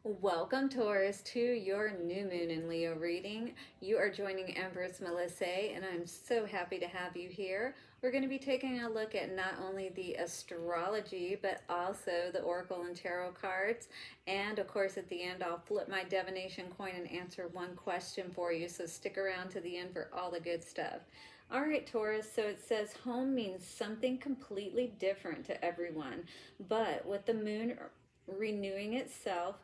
Welcome, Taurus, to your new moon in Leo reading. You are joining Priestess Melissae, and I'm so happy to have you here. We're going to be taking a look at not only the astrology, but also the oracle and tarot cards. And of course, at the end, I'll flip my divination coin and answer one question for you. So stick around to the end for all the good stuff. All right, Taurus, so it says home means something completely different to everyone, but with the moon renewing itself,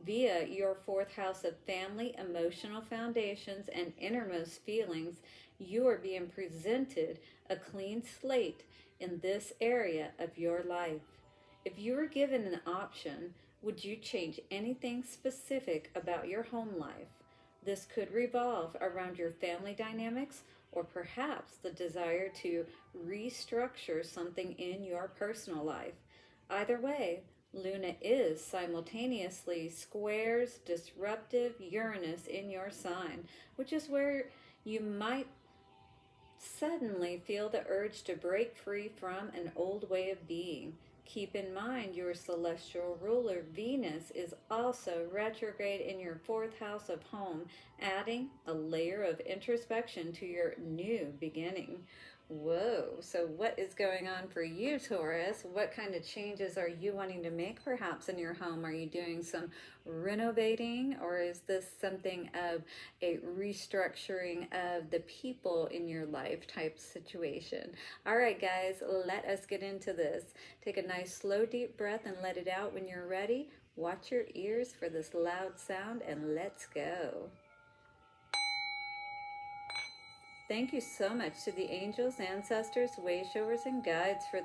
via your fourth house of family, emotional foundations, and innermost feelings, you are being presented a clean slate in this area of your life. If you were given an option, would you change anything specific about your home life? This could revolve around your family dynamics or perhaps the desire to restructure something in your personal life. Either way, Luna is simultaneously squares disruptive Uranus in your sign, which is where you might suddenly feel the urge to break free from an old way of being. Keep in mind your celestial ruler Venus is also retrograde in your fourth house of home, adding a layer of introspection to your new beginning. Whoa, so what is going on for you, Taurus? What kind of changes are you wanting to make perhaps in your home? Are you doing some renovating, or is this something of a restructuring of the people in your life type situation? All right, guys, let us get into this. Take a nice slow deep breath and let it out when you're ready. Watch your ears for this loud sound and let's go. Thank you so much to the angels, ancestors, way showers, and guides for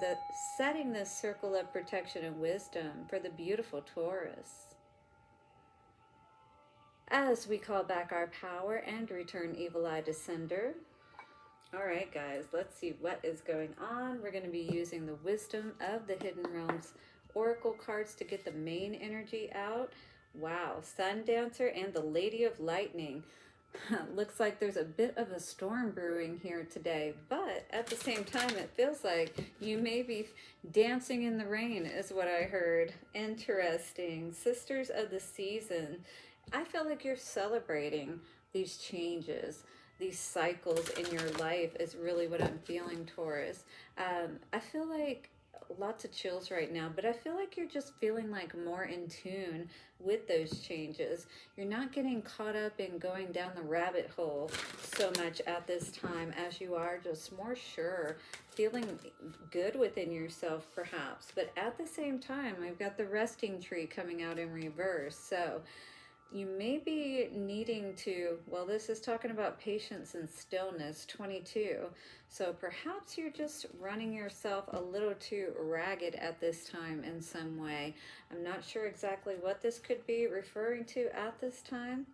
setting this circle of protection and wisdom for the beautiful Taurus. As we call back our power and return evil eye to sender. All right, guys, let's see what is going on. We're going to be using the wisdom of the Hidden Realms oracle cards to get the main energy out. Wow, Sun Dancer and the Lady of Lightning. Looks like there's a bit of a storm brewing here today, but at the same time, it feels like you may be dancing in the rain, is what I heard. Interesting. Sisters of the season. I feel like you're celebrating these changes, these cycles in your life, is really what I'm feeling, Taurus. I feel like lots of chills right now, but I feel like you're just feeling like more in tune with those changes. You're not getting caught up in going down the rabbit hole so much at this time as you are just more sure, feeling good within yourself perhaps. But at the same time, I've got the resting tree coming out in reverse. So you may be needing to, well, this is talking about patience and stillness, 22. So perhaps you're just running yourself a little too ragged at this time in some way. I'm not sure exactly what this could be referring to at this time.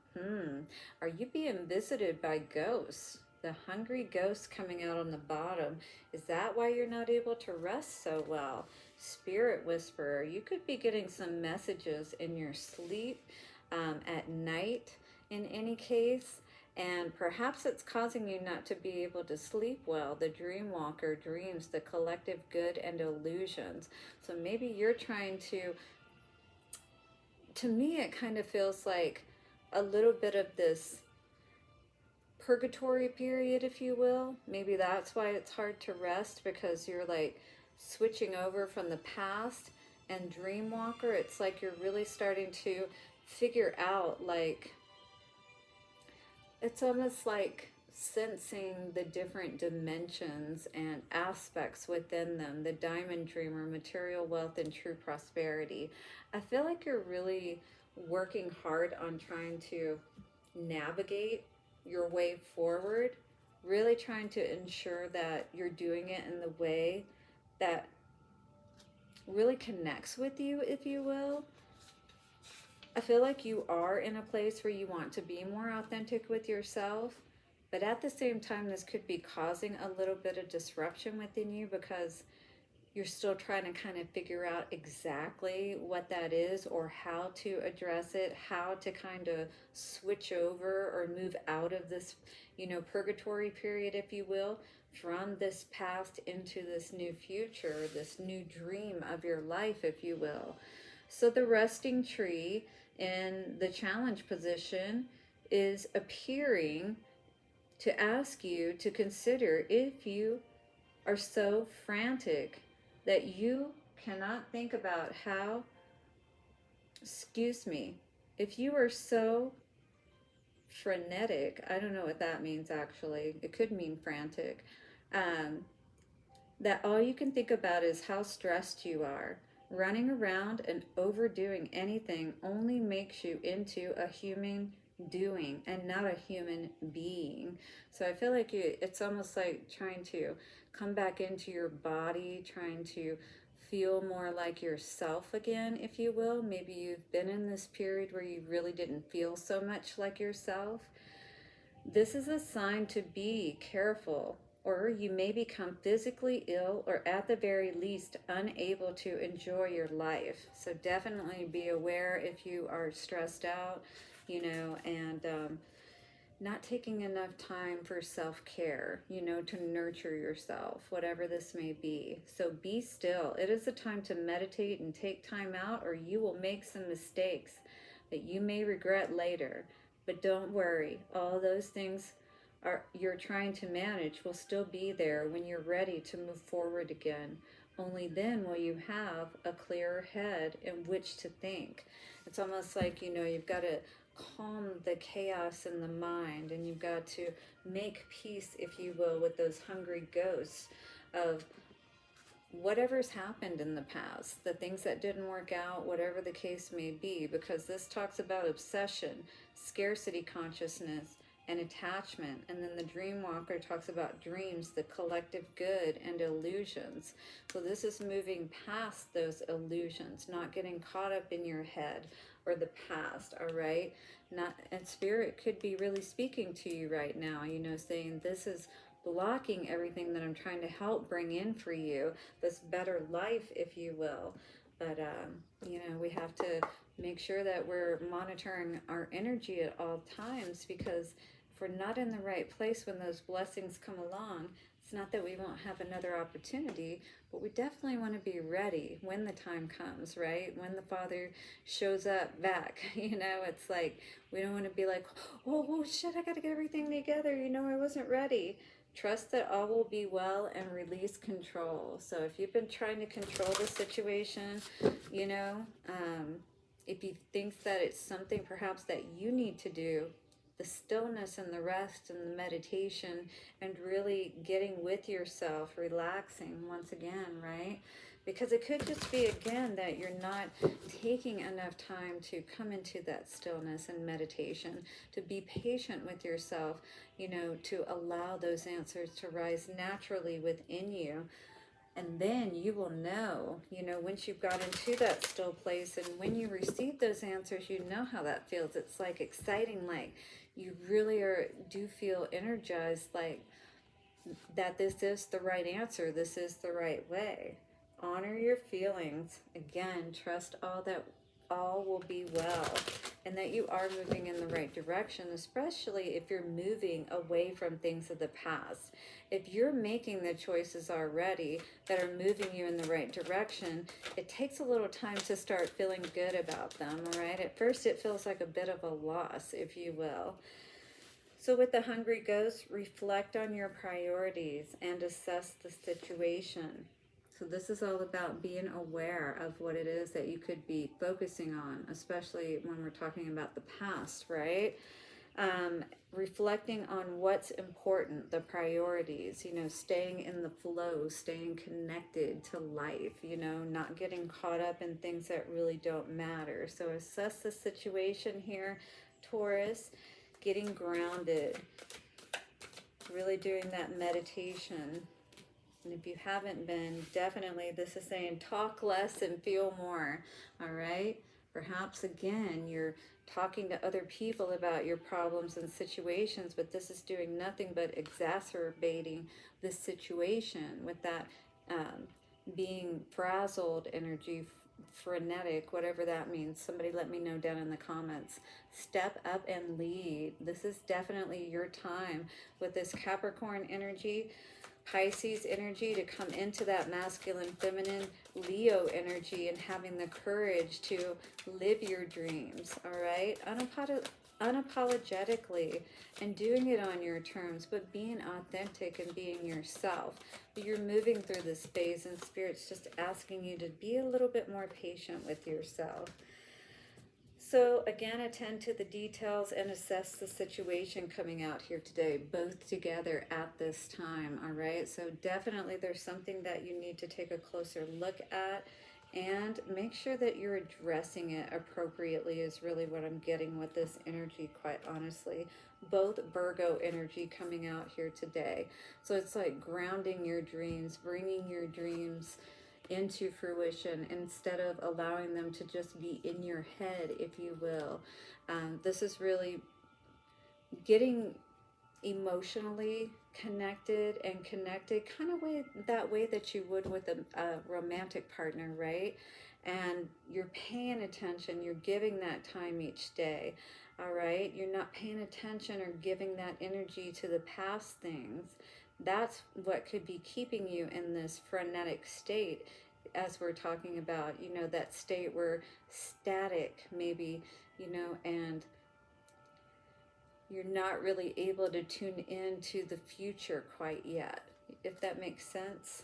Are you being visited by ghosts? The hungry ghosts coming out on the bottom. Is that why you're not able to rest so well? Spirit whisperer, you could be getting some messages in your sleep at night in any case, and perhaps it's causing you not to be able to sleep well. The dream walker dreams the collective good and illusions. So maybe you're trying to me it kind of feels like a little bit of this purgatory period, if you will. Maybe that's why it's hard to rest, because you're like switching over from the past. And dream walker, it's like you're really starting to figure out, like, it's almost like sensing the different dimensions and aspects within them. The diamond dreamer, material wealth and true prosperity. I feel like you're really working hard on trying to navigate your way forward, really trying to ensure that you're doing it in the way that really connects with you, if you will. I feel like you are in a place where you want to be more authentic with yourself, but at the same time, this could be causing a little bit of disruption within you, because you're still trying to kind of figure out exactly what that is, or how to address it, how to kind of switch over or move out of this, purgatory period, if you will, from this past into this new future, this new dream of your life, if you will. So the resting tree in the challenge position is appearing to ask you to consider if you are so frantic that you cannot think about how, excuse me, if you are so frenetic, I don't know what that means actually, it could mean frantic, um, that all you can think about is how stressed you are. Running around and overdoing anything only makes you into a human doing and not a human being. So I feel like it's almost like trying to come back into your body, trying to feel more like yourself again, if you will. Maybe you've been in this period where you really didn't feel so much like yourself. This is a sign to be careful, or you may become physically ill or at the very least unable to enjoy your life. So definitely be aware if you are stressed out, and not taking enough time for self-care, to nurture yourself, whatever this may be. So be still. It is a time to meditate and take time out, or you will make some mistakes that you may regret later. But don't worry, all those things you're trying to manage will still be there when you're ready to move forward again. Only then will you have a clearer head in which to think. It's almost like, you've got to calm the chaos in the mind, and you've got to make peace, if you will, with those hungry ghosts of whatever's happened in the past, the things that didn't work out, whatever the case may be, because this talks about obsession, scarcity consciousness, and attachment. And then the dream walker talks about dreams, the collective good, and illusions. So this is moving past those illusions, not getting caught up in your head or the past, all right? And spirit could be really speaking to you right now, saying this is blocking everything that I'm trying to help bring in for you, this better life, if you will. But, we have to make sure that we're monitoring our energy at all times, because if we're not in the right place when those blessings come along, it's not that we won't have another opportunity, but we definitely want to be ready when the time comes, right? When the Father shows up back, it's like, we don't want to be like, oh shit, I got to get everything together. I wasn't ready. Trust that all will be well and release control. So if you've been trying to control the situation, if you think that it's something perhaps that you need to do, the stillness and the rest and the meditation and really getting with yourself, relaxing once again, right? Because it could just be, again, that you're not taking enough time to come into that stillness and meditation, to be patient with yourself, to allow those answers to rise naturally within you. And then you will know, once you've got into that still place, and when you receive those answers, you know how that feels. It's like exciting, like you really do feel energized, like that this is the right answer, this is the right way. Honor your feelings. Again, trust all will be well, and that you are moving in the right direction, especially if you're moving away from things of the past. If you're making the choices already that are moving you in the right direction, it takes a little time to start feeling good about them, all right? At first, it feels like a bit of a loss, if you will. So with the hungry ghost, reflect on your priorities and assess the situation. So this is all about being aware of what it is that you could be focusing on, especially when we're talking about the past, right? Reflecting on what's important, the priorities, staying in the flow, staying connected to life, not getting caught up in things that really don't matter. So assess the situation here, Taurus, getting grounded, really doing that meditation. And if you haven't been, definitely this is saying talk less and feel more, all right? Perhaps, again, you're talking to other people about your problems and situations, but this is doing nothing but exacerbating the situation with that being frazzled energy, frenetic, whatever that means. Somebody let me know down in the comments. Step up and lead. This is definitely your time with this Capricorn energy. Pisces energy to come into that masculine, feminine, Leo energy, and having the courage to live your dreams, all right? Unapologetically, and doing it on your terms, but being authentic and being yourself. But you're moving through this phase, and Spirit's just asking you to be a little bit more patient with yourself. So again, attend to the details and assess the situation coming out here today, both together at this time, all right? So definitely there's something that you need to take a closer look at, and make sure that you're addressing it appropriately is really what I'm getting with this energy, quite honestly. Both Virgo energy coming out here today. So it's like grounding your dreams, bringing your dreams into fruition instead of allowing them to just be in your head, if you will. This is really getting emotionally connected and connected kind of that way that you would with a romantic partner, right? And you're paying attention, you're giving that time each day, all right? You're not paying attention or giving that energy to the past things. That's what could be keeping you in this frenetic state, as we're talking about, you know, that state where static maybe, you know, and you're not really able to tune into the future quite yet, if that makes sense.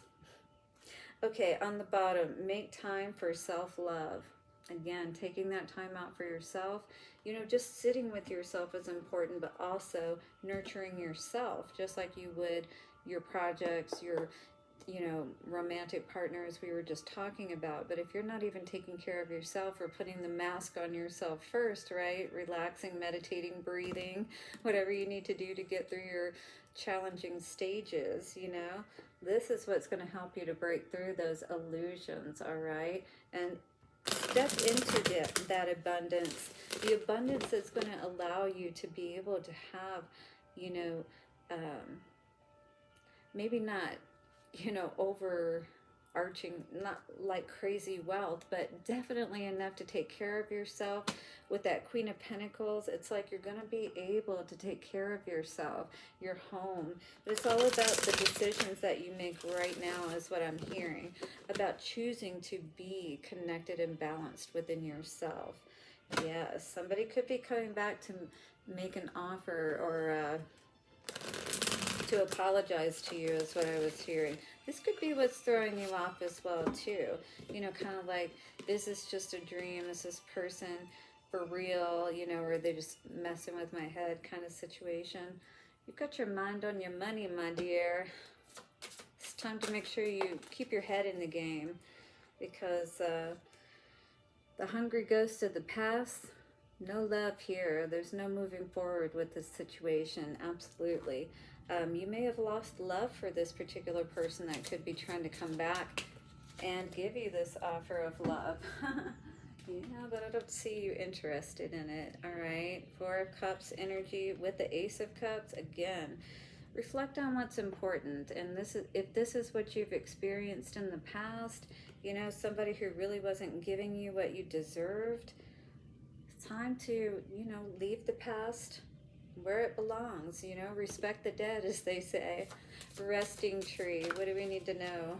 Okay, on the bottom, make time for self-love. Again, taking that time out for yourself, you know, just sitting with yourself is important, but also nurturing yourself, just like you would your projects, your, you know, romantic partners we were just talking about. But if you're not even taking care of yourself or putting the mask on yourself first, right? Relaxing, meditating, breathing, whatever you need to do to get through your challenging stages, you know, this is what's going to help you to break through those illusions, all right? And step into that abundance, the abundance that's going to allow you to be able to have, you know, maybe not, you know, overarching, not like crazy wealth, but definitely enough to take care of yourself. With that Queen of Pentacles, it's like you're going to be able to take care of yourself, your home. But it's all about the decisions that you make right now, is what I'm hearing, about choosing to be connected and balanced within yourself. Yes, somebody could be coming back to make an offer, or to apologize to you, is what I was hearing. This could be what's throwing you off as well too. You know, kind of like, is this just a dream? Is this person for real? You know, or are they just messing with my head kind of situation? You've got your mind on your money, my dear. It's time to make sure you keep your head in the game, because the hungry ghost of the past, no love here. There's no moving forward with this situation. Absolutely. You may have lost love for this particular person that could be trying to come back and give you this offer of love. Yeah, but I don't see you interested in it, all right? Four of Cups energy with the Ace of Cups. Again, reflect on what's important. And this is, if this is what you've experienced in the past, you know, somebody who really wasn't giving you what you deserved, it's time to, you know, leave the past where it belongs, you know, respect the dead, as they say. Resting tree, what do we need to know?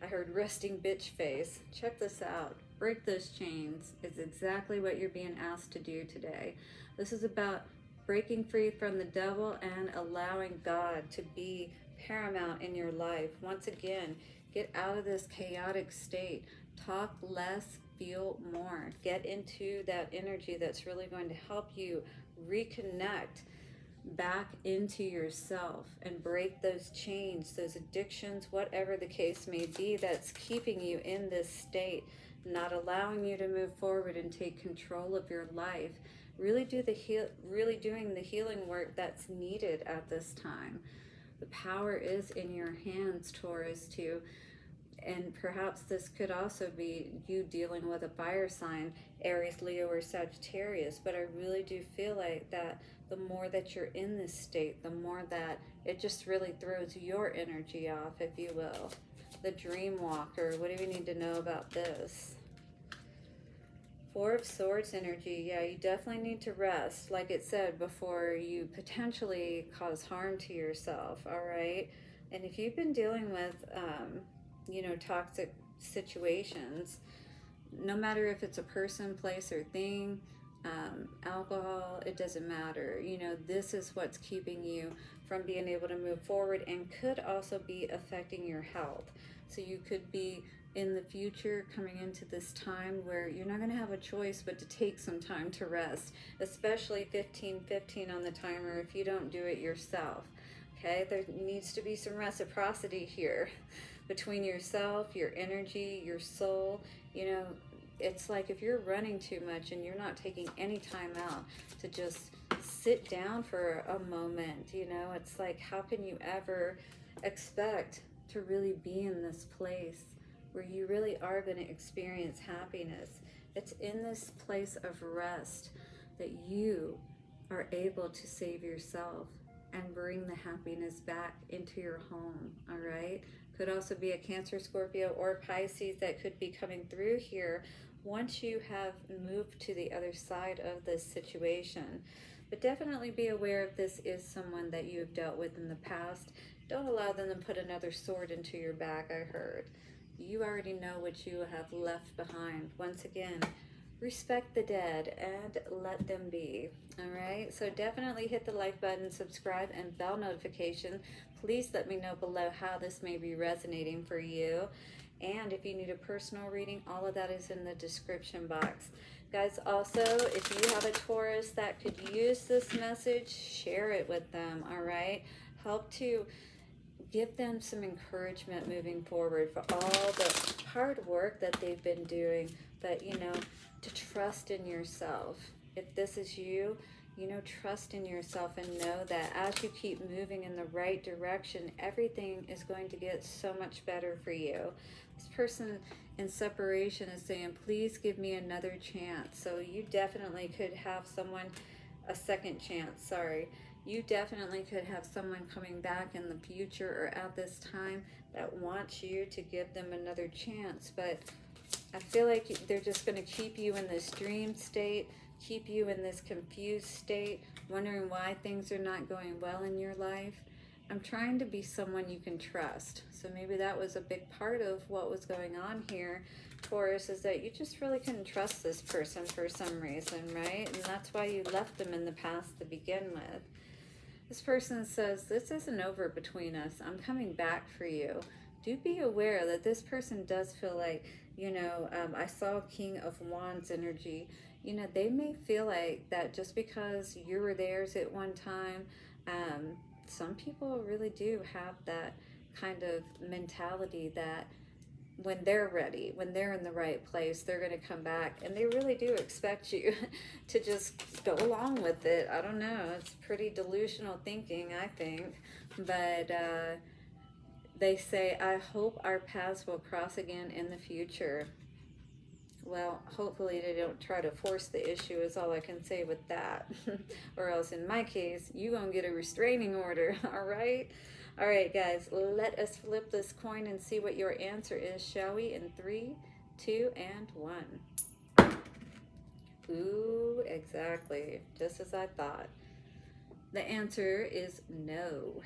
I heard resting bitch face. Check this out. Break those chains is exactly what you're being asked to do today. This is about breaking free from the devil and allowing God to be paramount in your life. Once again, get out of this chaotic state. Talk less, feel more. Get into that energy that's really going to help you reconnect back into yourself and break those chains, those addictions, whatever the case may be that's keeping you in this state, not allowing you to move forward and take control of your life. Really doing the healing work that's needed at this time. The power is in your hands, Taurus, too. And perhaps this could also be you dealing with a fire sign, Aries, Leo, or Sagittarius. But I really do feel like that the more that you're in this state, the more that it just really throws your energy off, if you will. The Dream Walker, what do we need to know about this? Four of Swords energy. Yeah, you definitely need to rest, like it said, before you potentially cause harm to yourself, all right? And if you've been dealing with, you know, toxic situations, no matter if it's a person, place, or thing, alcohol, it doesn't matter. You know, this is what's keeping you from being able to move forward, and could also be affecting your health. So you could be in the future coming into this time where you're not going to have a choice but to take some time to rest, especially 15:15 on the timer if you don't do it yourself. Okay, there needs to be some reciprocity here between yourself, your energy, your soul. You know, it's like if you're running too much and you're not taking any time out to just sit down for a moment, you know, it's like, how can you ever expect to really be in this place where you really are going to experience happiness? It's in this place of rest that you are able to save yourself and bring the happiness back into your home, all right? Could also be a Cancer, Scorpio, or Pisces that could be coming through here once you have moved to the other side of this situation. But definitely be aware if this is someone that you have dealt with in the past. Don't allow them to put another sword into your back, I heard. You already know what you have left behind. Once again, respect the dead and let them be. All right, so definitely hit the like button, subscribe, and bell notification. Please let me know below how this may be resonating for you. And if you need a personal reading, all of that is in the description box. Guys, also, if you have a Taurus that could use this message, share it with them, all right? Help to give them some encouragement moving forward for all the hard work that they've been doing, but, you know, to trust in yourself. If this is you, you know, trust in yourself and know that as you keep moving in the right direction, everything is going to get so much better for you. This person in separation is saying, please give me another chance. So you definitely could have someone, a second chance, sorry. You definitely could have someone coming back in the future or at this time that wants you to give them another chance. But I feel like they're just going to keep you in this dream state, keep you in this confused state, wondering why things are not going well in your life. I'm trying to be someone you can trust. So maybe that was a big part of what was going on here, Taurus, is that you just really couldn't trust this person for some reason, right? And that's why you left them in the past to begin with. This person says, this isn't over between us. I'm coming back for you. Do be aware that this person does feel like, you know, I saw King of Wands energy. You know, they may feel like that just because you were theirs at one time. Some people really do have that kind of mentality that when they're ready, when they're in the right place, they're going to come back, and they really do expect you to just go along with it. I don't know, it's pretty delusional thinking, I think, but they say, I hope our paths will cross again in the future. Well, hopefully they don't try to force the issue is all I can say with that. Or else in my case, you gonna get a restraining order, all right? All right, guys, let us flip this coin and see what your answer is, shall we? In 3, 2, and 1. Ooh, exactly, just as I thought. The answer is no.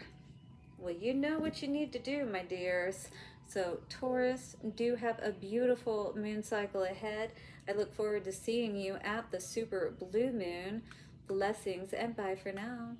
Well, you know what you need to do, my dears. So Taurus, do have a beautiful moon cycle ahead. I look forward to seeing you at the super blue moon. Blessings and bye for now.